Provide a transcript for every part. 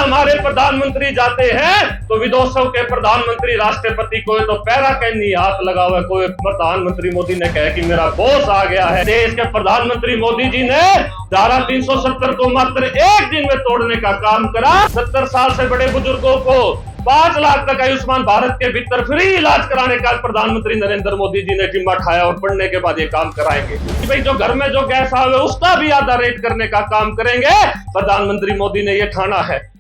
हमारे प्रधानमंत्री जाते हैं तो विदेशों के प्रधानमंत्री राष्ट्रपति को तो पैरा के नहीं हाथ लगा हुआ। कोई प्रधानमंत्री मोदी ने कहा कि मेरा बॉस आ गया है। देश के प्रधानमंत्री मोदी जी ने धारा 370 को मात्र एक दिन में तोड़ने का काम करा। 70 साल से बड़े बुजुर्गों को 5 लाख तक आयुष्मान भारत के भीतर फ्री इलाज कराने का प्रधानमंत्री नरेंद्र मोदी जी ने जिम्मा उठाया और पढ़ने के बाद ये काम कराएंगे कि भाई जो घर में जो गैस आवे उसका भी आधा रेट करने का काम करेंगे। प्रधानमंत्री मोदी ने ये ठाना है।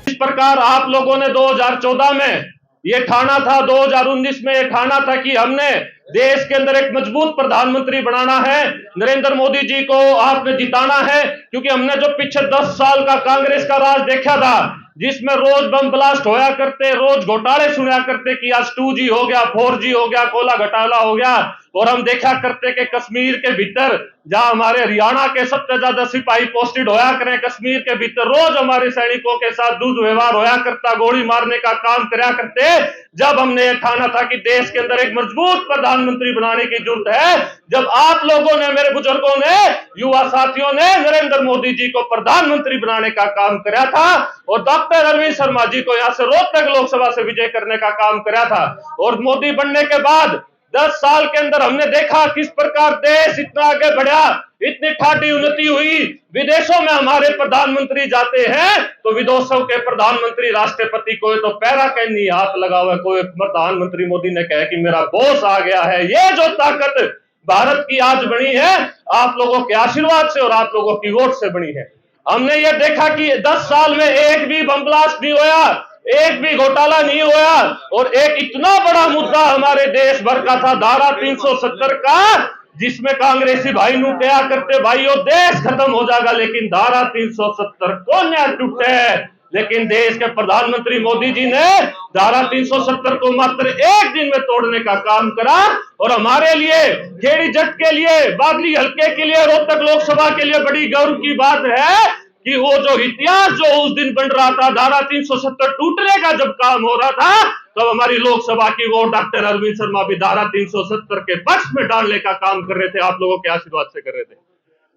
इस प्रकार आप लोगों ने 2014 में ये ठाना था, 2019 में ये ठाना था कि हमने देश के अंदर एक मजबूत प्रधानमंत्री बनाना है। नरेंद्र मोदी जी को आपने जिताना है, क्योंकि हमने जो पीछे 10 साल का कांग्रेस का राज देखा था, जिसमें रोज बम ब्लास्ट होया करते, रोज घोटाले सुना करते कि आज 2G हो गया, 4G हो गया, कोला घोटाला हो गया। और हम देखा करते कि कश्मीर के भीतर जहां हमारे हरियाणा के सबसे ज्यादा सिपाही पोस्टेड होया करें, कश्मीर के भीतर रोज हमारे सैनिकों के साथ दुष्ट व्यवहार होया करता, गोली मारने का काम करया करते। जब हमने ये ठाना था कि देश के अंदर एक मजबूत प्रधानमंत्री बनाने की जरूरत है, जब आप लोगों ने, मेरे बुजुर्गों ने, युवा साथियों ने नरेंद्र मोदी जी को प्रधानमंत्री बनाने का काम कराया था और डॉक्टर अरविंद शर्मा जी को यहां से रोहतक लोकसभा से विजय करने का काम कराया था। और मोदी बनने के बाद 10 साल के अंदर हमने देखा किस प्रकार देश इतना आगे बढ़ा, इतनी ठाठी उन्नति हुई। विदेशों में हमारे प्रधानमंत्री जाते हैं तो विदेशों के प्रधानमंत्री राष्ट्रपति को तो पैरा के नहीं हाथ लगा हुआ। कोई प्रधानमंत्री मोदी ने कहा कि मेरा बॉस आ गया है। ये जो ताकत भारत की आज बनी है, आप लोगों के आशीर्वाद से और आप लोगों की वोट से बनी है। हमने ये देखा कि 10 साल में एक भी बम ब्लास्ट नहीं होया, एक भी घोटाला नहीं हुआ। और एक इतना बड़ा मुद्दा हमारे देश भर का था, धारा 370 का, जिसमें कांग्रेसी भाई नु क्या करते, भाइयों देश खत्म हो जाएगा, लेकिन धारा 370 को न टूटे। लेकिन देश के प्रधानमंत्री मोदी जी ने धारा 370 को मात्र एक दिन में तोड़ने का काम करा। और हमारे लिए, खेड़ी जट के लिए, बादली हल्के के लिए, रोहतक लोकसभा के लिए बड़ी गौरव की बात है कि वो जो इतिहास जो उस दिन बन रहा था, धारा 370 टूटने का जब काम हो रहा था, तो हमारी लोकसभा की वो डॉक्टर अरविंद शर्मा भी धारा 370 के पक्ष में डालने का काम कर रहे थे, आप लोगों के आशीर्वाद से कर रहे थे।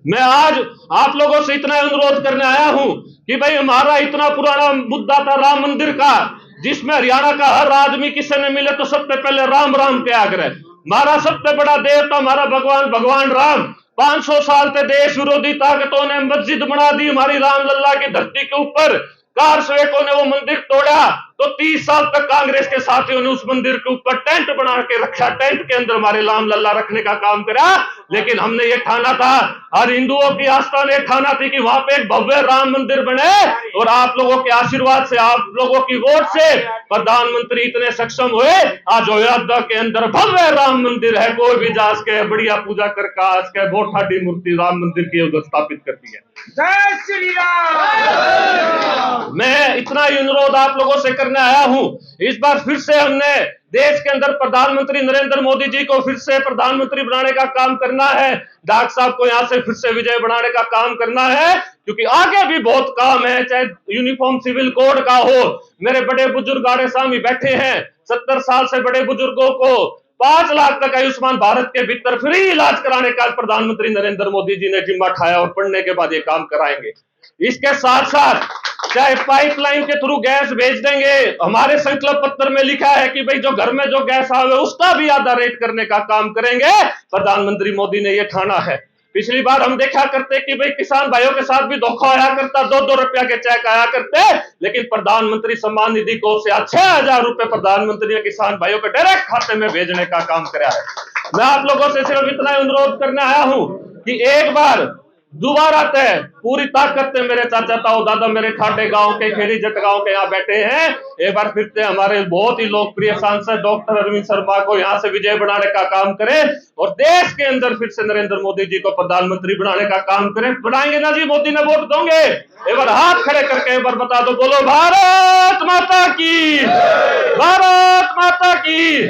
मैं आज आप लोगों से इतना अनुरोध करने आया हूं कि भाई हमारा इतना पुराना मुद्दा था राम मंदिर का, जिसमें हरियाणा का हर आदमी किसी ने मिले तो सबसे पहले राम राम क्या करे। हमारा सबसे बड़ा देवता हमारा भगवान राम, 500 साल से देश विरोधी ताकतों ने मस्जिद बना दी हमारी रामलला की धरती के ऊपर। कारसेवकों ने वो मंदिर तोड़ा तो 30 साल तक कांग्रेस के साथियों ने उस मंदिर के ऊपर टेंट बना के रखा, टेंट के अंदर हमारे रामलला रखने का काम करा। लेकिन हमने ये ठाना था, हर हिंदुओं की आस्था ने ठाना थी कि वहां पे एक भव्य राम मंदिर बने। और आप लोगों के आशीर्वाद से, आप लोगों की वोट से प्रधानमंत्री इतने सक्षम हुए, आज अयोध्या के अंदर भव्य राम मंदिर है। कोई भी जास के बढ़िया पूजा कर आज के बहुत ठाठी मूर्ति राम मंदिर की उधर स्थापित कर दी है। जय श्री राम। मैं इतना ही अनुरोध आप लोगों से करने आया हूं। इस बार फिर से हमने देश के अंदर प्रधानमंत्री नरेंद्र मोदी जी को फिर से प्रधानमंत्री बनाने का काम करना है। डॉक्टर साहब को यहां से फिर से विजय बनाने का काम करना है, क्योंकि आगे भी बहुत काम है, चाहे यूनिफॉर्म सिविल कोड का हो। मेरे बड़े बुजुर्ग आड़े सामने बैठे हैं, 70 साल से बड़े बुजुर्गों को 5 लाख तक आयुष्मान भारत के भीतर फ्री इलाज कराने का प्रधानमंत्री नरेंद्र मोदी जी ने जिम्मा उठाया और पढ़ने के बाद ये काम कराएंगे। इसके साथ साथ चाहे पाइपलाइन के थ्रू गैस भेज देंगे। हमारे संकल्प पत्र में लिखा है कि भाई जो घर में जो गैस आवे उसका भी आधा रेट करने का काम करेंगे। प्रधानमंत्री मोदी ने ये ठाना है। पिछली बार हम देखा करते कि भाई किसान भाइयों के साथ भी धोखा आया करता, 2-2 रुपया के चेक आया करते, लेकिन प्रधानमंत्री सम्मान निधि को से 6,000 रुपए प्रधानमंत्री ने किसान भाइयों के डायरेक्ट खाते में भेजने का काम कराया है। मैं आप लोगों से सिर्फ इतना अनुरोध करने आया हूं कि एक बार दोबारा तय पूरी ताकत से मेरे चाचा ताऊ दादा मेरे ठाटे गांव के, खेड़ी जट गांव के यहाँ बैठे हैं, एक बार फिर से हमारे बहुत ही लोकप्रिय सांसद डॉक्टर अरविंद शर्मा को यहाँ से विजय बनाने का काम करें और देश के अंदर फिर से नरेंद्र मोदी जी को प्रधानमंत्री बनाने का काम करें। बनाएंगे ना जी? मोदी ने वोट दोगे? एक बार हाथ खड़े करके एक बार बता दो, बोलो भारत माता की, भारत माता की।